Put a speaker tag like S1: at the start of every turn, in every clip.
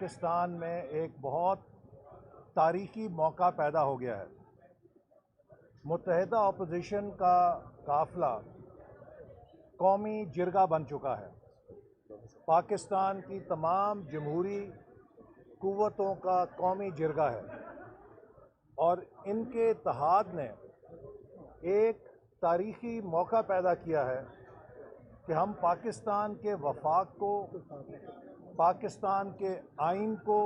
S1: پاکستان میں ایک بہت تاریخی موقع پیدا ہو گیا ہے۔ متحدہ اپوزیشن کا قافلہ قومی جرگہ بن چکا ہے۔ پاکستان کی تمام جمہوری قوتوں کا قومی جرگہ ہے اور ان کے اتحاد نے ایک تاریخی موقع پیدا کیا ہے کہ ہم پاکستان کے وفاق کو، پاکستان کے آئین کو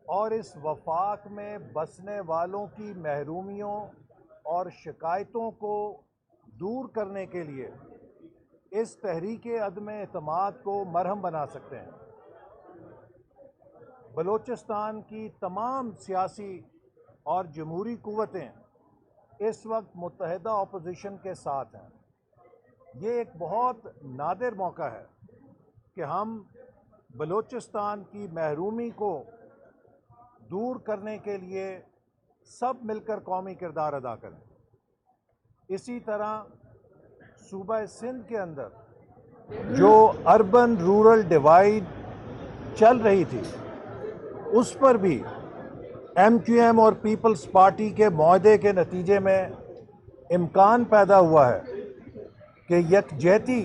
S1: اور اس وفاق میں بسنے والوں کی محرومیوں اور شکایتوں کو دور کرنے کے لیے اس تحریک عدم اعتماد کو مرہم بنا سکتے ہیں۔ بلوچستان کی تمام سیاسی اور جمہوری قوتیں اس وقت متحدہ اپوزیشن کے ساتھ ہیں۔ یہ ایک بہت نادر موقع ہے کہ ہم بلوچستان کی محرومی کو دور کرنے کے لیے سب مل کر قومی کردار ادا کریں۔ اسی طرح صوبہ سندھ کے اندر جو اربن رورل ڈیوائیڈ چل رہی تھی، اس پر بھی ایم کیو ایم اور پیپلز پارٹی کے معاہدے کے نتیجے میں امکان پیدا ہوا ہے کہ یکجہتی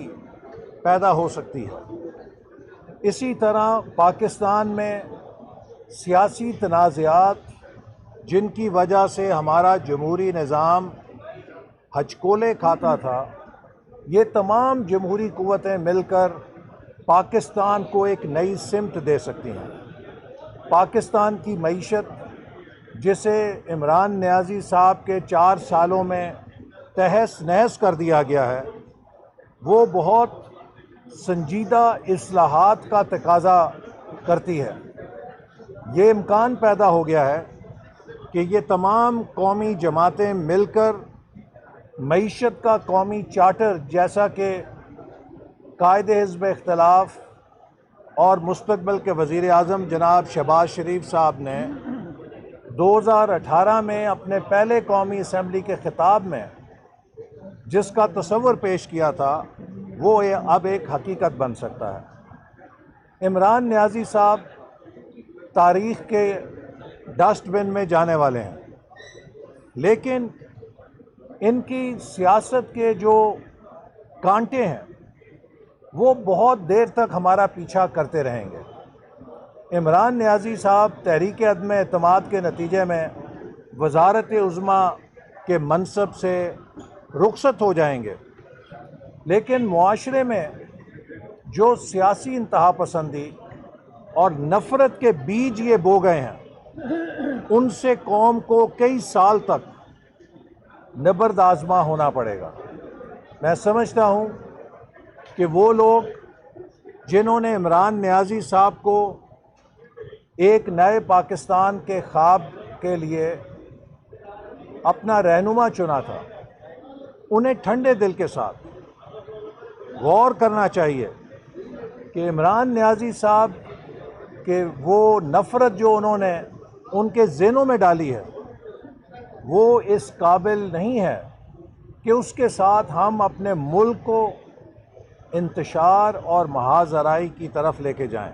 S1: پیدا ہو سکتی ہے۔ اسی طرح پاکستان میں سیاسی تنازعات جن کی وجہ سے ہمارا جمہوری نظام ہچکولے کھاتا تھا، یہ تمام جمہوری قوتیں مل کر پاکستان کو ایک نئی سمت دے سکتی ہیں۔ پاکستان کی معیشت، جسے عمران نیازی صاحب کے 4 سالوں میں تہس نہس کر دیا گیا ہے، وہ بہت سنجیدہ اصلاحات کا تقاضا کرتی ہے۔ یہ امکان پیدا ہو گیا ہے کہ یہ تمام قومی جماعتیں مل کر معیشت کا قومی چارٹر، جیسا کہ قائد حزب اختلاف اور مستقبل کے وزیر اعظم جناب شہباز شریف صاحب نے 2018 میں اپنے پہلے قومی اسمبلی کے خطاب میں جس کا تصور پیش کیا تھا، وہ اب ایک حقیقت بن سکتا ہے۔ عمران نیازی صاحب تاریخ کے ڈسٹ بن میں جانے والے ہیں، لیکن ان کی سیاست کے جو کانٹے ہیں وہ بہت دیر تک ہمارا پیچھا کرتے رہیں گے۔ عمران نیازی صاحب تحریک عدم اعتماد کے نتیجے میں وزارت عظمیٰ کے منصب سے رخصت ہو جائیں گے، لیکن معاشرے میں جو سیاسی انتہا پسندی اور نفرت کے بیج یہ بو گئے ہیں، ان سے قوم کو کئی سال تک نبرد آزما ہونا پڑے گا۔ میں سمجھتا ہوں کہ وہ لوگ جنہوں نے عمران نیازی صاحب کو ایک نئے پاکستان کے خواب کے لیے اپنا رہنما چنا تھا، انہیں ٹھنڈے دل کے ساتھ غور کرنا چاہیے کہ عمران نیازی صاحب کہ وہ نفرت جو انہوں نے ان کے ذہنوں میں ڈالی ہے، وہ اس قابل نہیں ہے کہ اس کے ساتھ ہم اپنے ملک کو انتشار اور محاذ آرائی کی طرف لے کے جائیں۔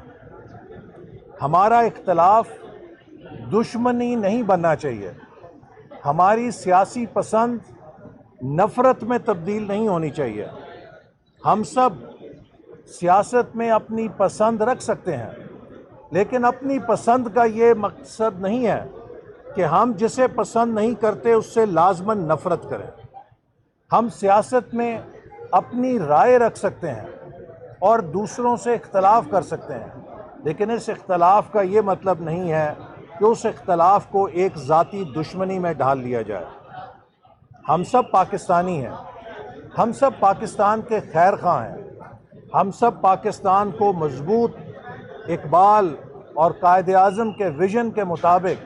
S1: ہمارا اختلاف دشمنی نہیں بننا چاہیے۔ ہماری سیاسی پسند نفرت میں تبدیل نہیں ہونی چاہیے۔ ہم سب سیاست میں اپنی پسند رکھ سکتے ہیں، لیکن اپنی پسند کا یہ مقصد نہیں ہے کہ ہم جسے پسند نہیں کرتے اس سے لازماً نفرت کریں۔ ہم سیاست میں اپنی رائے رکھ سکتے ہیں اور دوسروں سے اختلاف کر سکتے ہیں، لیکن اس اختلاف کا یہ مطلب نہیں ہے کہ اس اختلاف کو ایک ذاتی دشمنی میں ڈھال لیا جائے۔ ہم سب پاکستانی ہیں، ہم سب پاکستان کے خیر خواہ ہیں، ہم سب پاکستان کو مضبوط، اقبال اور قائد اعظم کے ویژن کے مطابق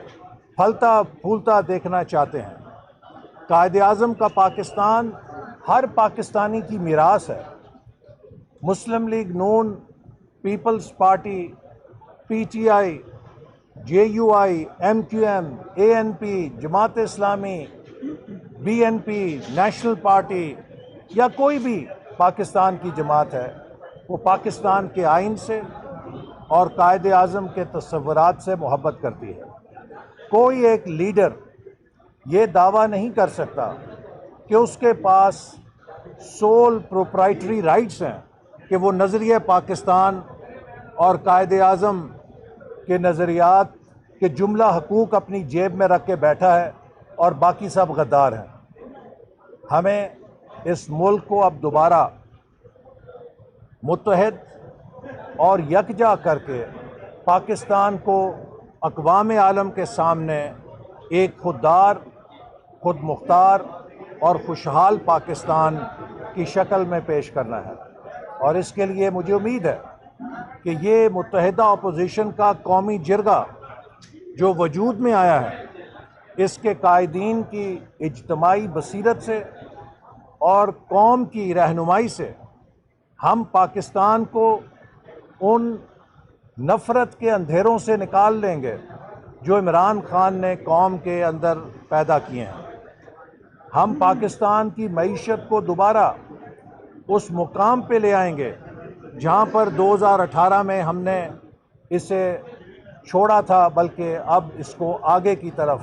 S1: پھلتا پھولتا دیکھنا چاہتے ہیں۔ قائد اعظم کا پاکستان ہر پاکستانی کی میراث ہے۔ مسلم لیگ نون، Peoples Party, P T I, J U I, M Q M, A N P, Jamaat Islami, B N P, National Party یا کوئی بھی پاکستان کی جماعت ہے، وہ پاکستان کے آئین سے، اور قائد اعظم کے تصورات سے محبت کرتی ہے۔ کوئی ایک لیڈر یہ دعویٰ نہیں کر سکتا کہ اس کے پاس سول پروپرائٹری رائٹس ہیں کہ وہ نظریہ پاکستان اور قائد اعظم کے نظریات کے جملہ حقوق اپنی جیب میں رکھ کے بیٹھا ہے اور باقی سب غدار ہیں۔ ہمیں اس ملک کو اب دوبارہ متحد اور یکجا کر کے پاکستان کو اقوام عالم کے سامنے ایک خوددار، خود مختار اور خوشحال پاکستان کی شکل میں پیش کرنا ہے، اور اس کے لیے مجھے امید ہے کہ یہ متحدہ اپوزیشن کا قومی جرگہ جو وجود میں آیا ہے، اس کے قائدین کی اجتماعی بصیرت سے اور قوم کی رہنمائی سے ہم پاکستان کو ان نفرت کے اندھیروں سے نکال لیں گے جو عمران خان نے قوم کے اندر پیدا کیے ہیں۔ ہم پاکستان کی معیشت کو دوبارہ اس مقام پہ لے آئیں گے جہاں پر 2018 میں ہم نے اسے چھوڑا تھا، بلکہ اب اس کو آگے کی طرف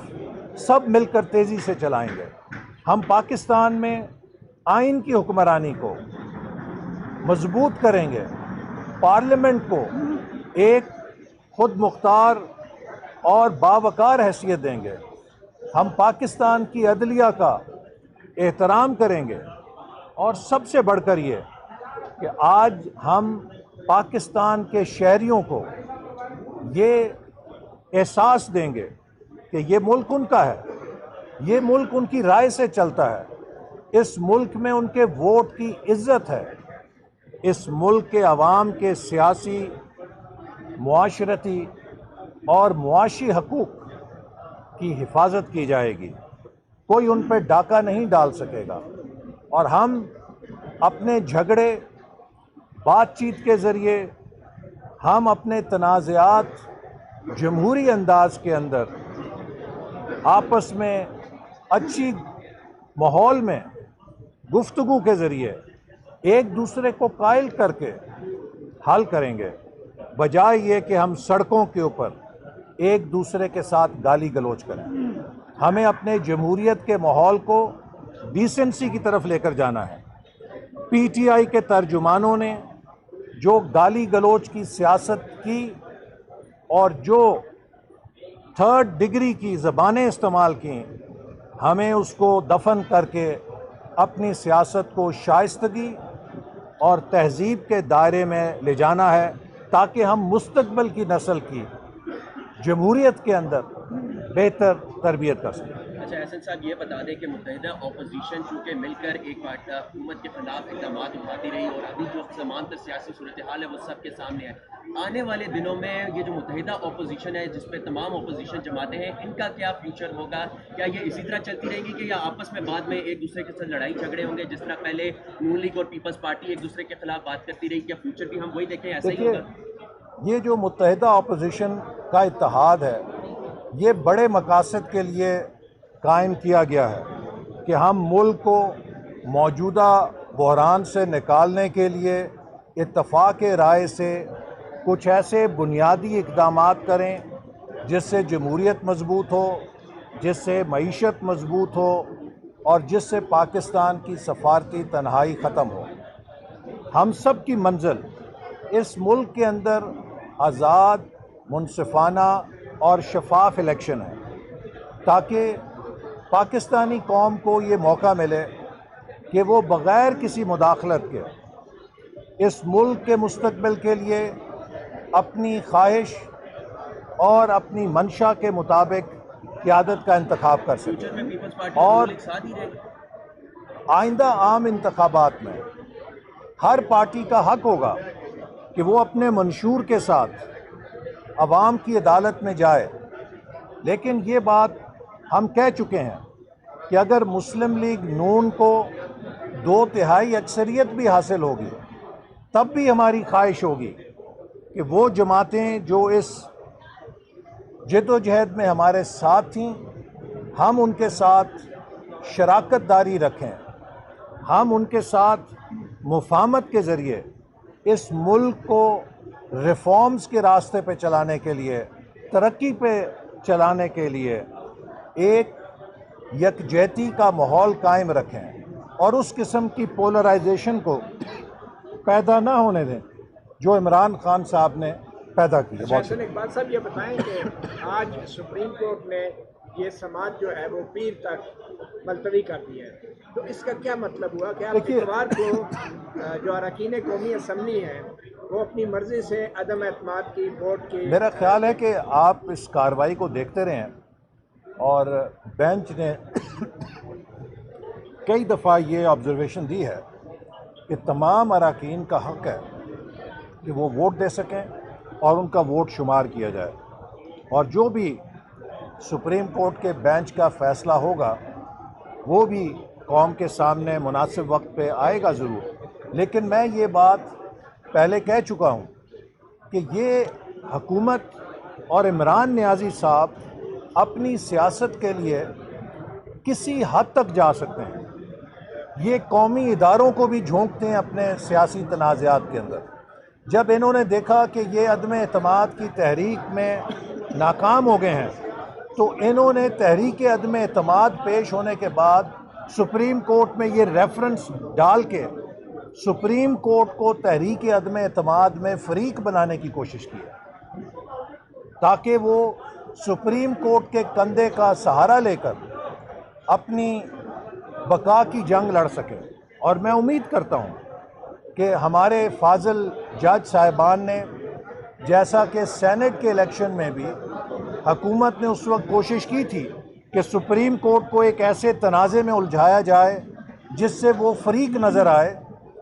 S1: سب مل کر تیزی سے چلائیں گے۔ ہم پاکستان میں آئین کی حکمرانی کو مضبوط کریں گے، پارلیمنٹ کو ایک خود مختار اور باوقار حیثیت دیں گے، ہم پاکستان کی عدلیہ کا احترام کریں گے، اور سب سے بڑھ کر یہ کہ آج ہم پاکستان کے شہریوں کو یہ احساس دیں گے کہ یہ ملک ان کا ہے، یہ ملک ان کی رائے سے چلتا ہے، اس ملک میں ان کے ووٹ کی عزت ہے، اس ملک کے عوام کے سیاسی، معاشرتی اور معاشی حقوق کی حفاظت کی جائے گی، کوئی ان پہ ڈاکہ نہیں ڈال سکے گا، اور ہم اپنے جھگڑے بات چیت کے ذریعے، ہم اپنے تنازعات جمہوری انداز کے اندر آپس میں اچھی ماحول میں گفتگو کے ذریعے ایک دوسرے کو قائل کر کے حل کریں گے، بجائے یہ کہ ہم سڑکوں کے اوپر ایک دوسرے کے ساتھ گالی گلوچ کریں۔ ہمیں اپنے جمہوریت کے ماحول کو ڈیسنسی کی طرف لے کر جانا ہے۔ پی ٹی آئی کے ترجمانوں نے جو گالی گلوچ کی سیاست کی اور جو تھرڈ ڈگری کی زبانیں استعمال کیں، ہمیں اس کو دفن کر کے اپنی سیاست کو شائستگی اور تہذیب کے دائرے میں لے جانا ہے، تاکہ ہم مستقبل کی نسل کی جمہوریت کے اندر بہتر تربیت کر سکیں۔
S2: اچھا احسن صاحب، یہ بتا دیں کہ متحدہ اپوزیشن چونکہ مل کر ایک حکومت کے خلاف اقدامات اٹھاتی رہی، اور ابھی جو تمام تر سیاسی صورتحال ہے وہ سب کے سامنے ہے، آنے والے دنوں میں یہ جو متحدہ اپوزیشن ہے جس پہ تمام اپوزیشن جماعتیں ہیں، ان کا کیا فیوچر ہوگا؟ کیا یہ اسی طرح چلتی رہے گی کہ یا آپس میں بعد میں ایک دوسرے کے ساتھ لڑائی جھگڑے ہوں گے، جس طرح پہلے نون لیگ اور پیپلز پارٹی ایک دوسرے کے خلاف بات کرتی رہی؟ کیا فیوچر بھی ہم وہی دیکھیں، ایسا ہی ہوگا؟
S1: یہ جو متحدہ اپوزیشن کا اتحاد ہے، یہ بڑے مقاصد کے لیے قائم کیا گیا ہے کہ ہم ملک کو موجودہ بحران سے نکالنے کے لیے اتفاق رائے سے کچھ ایسے بنیادی اقدامات کریں جس سے جمہوریت مضبوط ہو، جس سے معیشت مضبوط ہو، اور جس سے پاکستان کی سفارتی تنہائی ختم ہو۔ ہم سب کی منزل اس ملک کے اندر آزاد، منصفانہ اور شفاف الیکشن ہے، تاکہ پاکستانی قوم کو یہ موقع ملے کہ وہ بغیر کسی مداخلت کے اس ملک کے مستقبل کے لیے اپنی خواہش اور اپنی منشا کے مطابق قیادت کا انتخاب کر سکے، اور آئندہ عام انتخابات میں ہر پارٹی کا حق ہوگا کہ وہ اپنے منشور کے ساتھ عوام کی عدالت میں جائے۔ لیکن یہ بات ہم کہہ چکے ہیں کہ اگر مسلم لیگ نون کو 2/3 اکثریت بھی حاصل ہوگی، تب بھی ہماری خواہش ہوگی کہ وہ جماعتیں جو اس جد و جہد میں ہمارے ساتھ تھیں، ہم ان کے ساتھ شراکت داری رکھیں، ہم ان کے ساتھ مفاہمت کے ذریعے اس ملک کو ریفارمز کے راستے پہ چلانے کے لیے، ترقی پہ چلانے کے لیے ایک یکجہتی کا ماحول قائم رکھیں اور اس قسم کی پولرائزیشن کو پیدا نہ ہونے دیں جو عمران خان صاحب نے پیدا کی ہے۔
S3: شاہد اقبال صاحب یہ بتائیں کہ آج سپریم کورٹ نے یہ سماعت جو ہے وہ پیر تک ملتوی کر دی ہے، تو اس کا کیا مطلب ہوا کہ آپ اتوار کو جو اراکین قومی اسمبلی ہیں وہ اپنی مرضی سے عدم اعتماد کی ووٹ کی؟
S1: میرا خیال ہے کہ آپ اس کارروائی کو دیکھتے رہیں، اور بینچ نے کئی دفعہ یہ آبزرویشن دی ہے کہ تمام اراکین کا حق ہے کہ وہ ووٹ دے سکیں اور ان کا ووٹ شمار کیا جائے، اور جو بھی سپریم کورٹ کے بینچ کا فیصلہ ہوگا وہ بھی قوم کے سامنے مناسب وقت پہ آئے گا ضرور۔ لیکن میں یہ بات پہلے کہہ چکا ہوں کہ یہ حکومت اور عمران نیازی صاحب اپنی سیاست کے لیے کسی حد تک جا سکتے ہیں، یہ قومی اداروں کو بھی جھونکتے ہیں اپنے سیاسی تنازعات کے اندر۔ جب انہوں نے دیکھا کہ یہ عدم اعتماد کی تحریک میں ناکام ہو گئے ہیں تو انہوں نے تحریک عدم اعتماد پیش ہونے کے بعد سپریم کورٹ میں یہ ریفرنس ڈال کے سپریم کورٹ کو تحریک عدم اعتماد میں فریق بنانے کی کوشش کی ہے، تاکہ وہ سپریم کورٹ کے کندھے کا سہارا لے کر اپنی بقا کی جنگ لڑ سکے۔ اور میں امید کرتا ہوں کہ ہمارے فاضل جج صاحبان نے، جیسا کہ سینٹ کے الیکشن میں بھی حکومت نے اس وقت کوشش کی تھی کہ سپریم کورٹ کو ایک ایسے تنازع میں الجھایا جائے جس سے وہ فریق نظر آئے،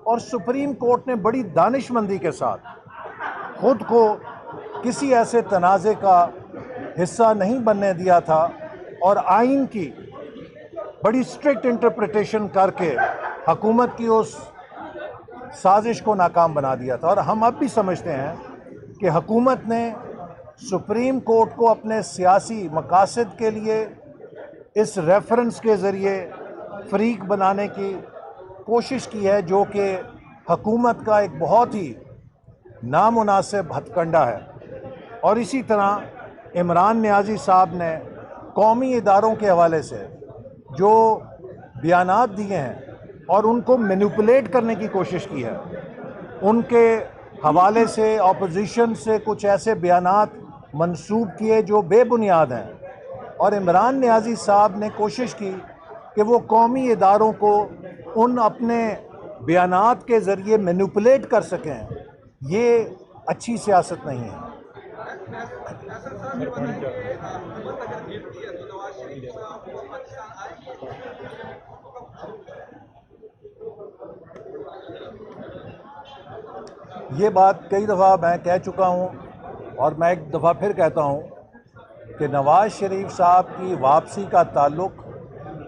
S1: اور سپریم کورٹ نے بڑی دانشمندی کے ساتھ خود کو کسی ایسے تنازع کا حصہ نہیں بننے دیا تھا، اور آئین کی بڑی اسٹرکٹ انٹرپریٹیشن کر کے حکومت کی اس سازش کو ناکام بنا دیا تھا۔ اور ہم اب بھی سمجھتے ہیں کہ حکومت نے سپریم کورٹ کو اپنے سیاسی مقاصد کے لیے اس ریفرنس کے ذریعے فریق بنانے کی کوشش کی ہے، جو کہ حکومت کا ایک بہت ہی نامناسب ہتھ کنڈا ہے۔ اور اسی طرح عمران نیازی صاحب نے قومی اداروں کے حوالے سے جو بیانات دیے ہیں اور ان کو مینیپولیٹ کرنے کی کوشش کی ہے، ان کے حوالے سے اپوزیشن سے کچھ ایسے بیانات منسوب کیے جو بے بنیاد ہیں، اور عمران نیازی صاحب نے کوشش کی کہ وہ قومی اداروں کو ان اپنے بیانات کے ذریعے مینیپولیٹ کر سکیں۔ یہ اچھی سیاست نہیں ہے۔ یہ بات کئی دفعہ میں کہہ چکا ہوں، اور میں ایک دفعہ پھر کہتا ہوں کہ نواز شریف صاحب کی واپسی کا تعلق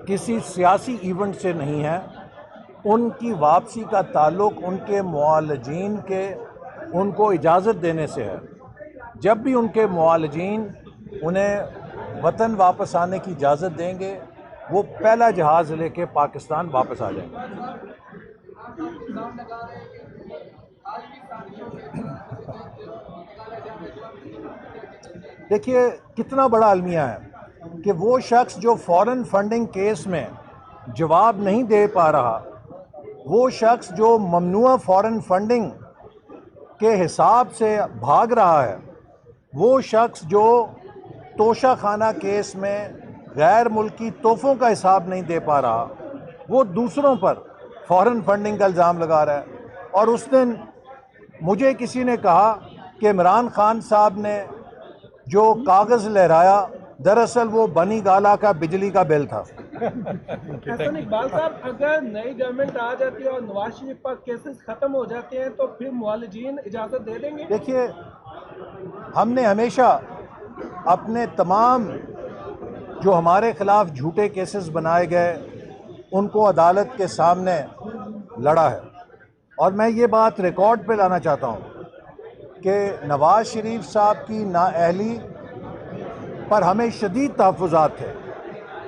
S1: کسی سیاسی ایونٹ سے نہیں ہے، ان کی واپسی کا تعلق ان کے معالجین کے ان کو اجازت دینے سے ہے۔ جب بھی ان کے معالجین انہیں وطن واپس آنے کی اجازت دیں گے، وہ پہلا جہاز لے کے پاکستان واپس آ جائیں گے۔ دیکھیے کتنا بڑا المیہ ہے کہ وہ شخص جو فورن فنڈنگ کیس میں جواب نہیں دے پا رہا، وہ شخص جو ممنوع فورن فنڈنگ کے حساب سے بھاگ رہا ہے، وہ شخص جو توشہ خانہ کیس میں غیر ملکی تحفوں کا حساب نہیں دے پا رہا، وہ دوسروں پر فورن فنڈنگ کا الزام لگا رہا ہے۔ اور اس دن مجھے کسی نے کہا کہ عمران خان صاحب نے جو کاغذ لہرایا دراصل وہ بنی گالا کا بجلی کا بل تھا۔
S4: حسن اقبال صاحب، اگر نئی گورنمنٹ آ جاتی ہے اور نواز شریف پر کیسز ختم ہو جاتے ہیں تو پھر معالجین اجازت دے دیں گے؟
S1: دیکھیے ہم نے ہمیشہ اپنے تمام جو ہمارے خلاف جھوٹے کیسز بنائے گئے ان کو عدالت کے سامنے لڑا ہے، اور میں یہ بات ریکارڈ پہ لانا چاہتا ہوں کہ نواز شریف صاحب کی نااہلی پر ہمیں شدید تحفظات تھے،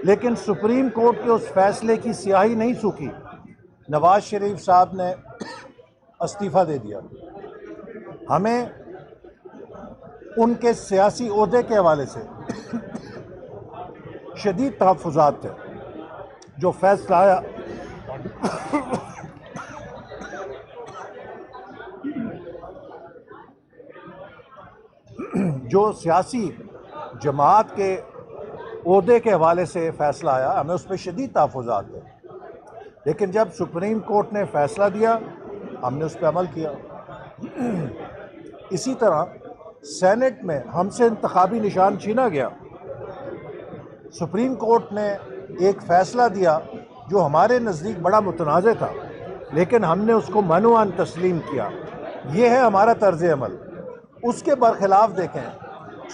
S1: لیکن سپریم کورٹ کے اس فیصلے کی سیاہی نہیں سوکھی۔ نواز شریف صاحب نے استعفیٰ دے دیا۔ ہمیں ان کے سیاسی عہدے کے حوالے سے شدید تحفظات تھے. جو فیصلہ آیا جو سیاسی جماعت کے عہدے کے حوالے سے فیصلہ آیا, ہمیں اس پہ شدید تحفظات تھے, لیکن جب سپریم کورٹ نے فیصلہ دیا ہم نے اس پہ عمل کیا. اسی طرح سینٹ میں ہم سے انتخابی نشان چھینا گیا. سپریم کورٹ نے ایک فیصلہ دیا جو ہمارے نزدیک بڑا متنازع تھا, لیکن ہم نے اس کو منوعاً تسلیم کیا. یہ ہے ہمارا طرز عمل. اس کے برخلاف دیکھیں,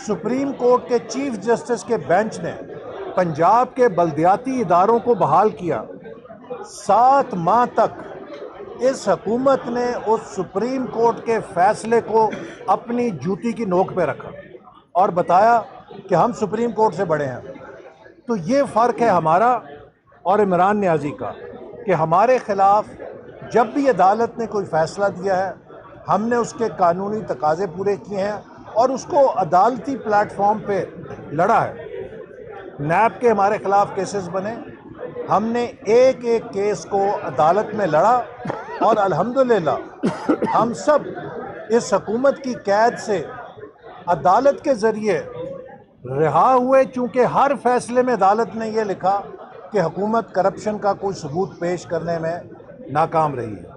S1: سپریم کورٹ کے چیف جسٹس کے بینچ نے پنجاب کے بلدیاتی اداروں کو بحال کیا. 7 ماہ تک اس حکومت نے اس سپریم کورٹ کے فیصلے کو اپنی جوتی کی نوک پہ رکھا اور بتایا کہ ہم سپریم کورٹ سے بڑے ہیں. تو یہ فرق ہے ہمارا اور عمران نیازی کا کہ ہمارے خلاف جب بھی عدالت نے کوئی فیصلہ دیا ہے ہم نے اس کے قانونی تقاضے پورے کیے ہیں اور اس کو عدالتی پلیٹ فارم پہ لڑا ہے. نیب کے ہمارے خلاف کیسز بنے, ہم نے ایک ایک کیس کو عدالت میں لڑا اور الحمدللہ ہم سب اس حکومت کی قید سے عدالت کے ذریعے رہا ہوئے, چونکہ ہر فیصلے میں عدالت نے یہ لکھا کہ حکومت کرپشن کا کوئی ثبوت پیش کرنے میں ناکام رہی ہے.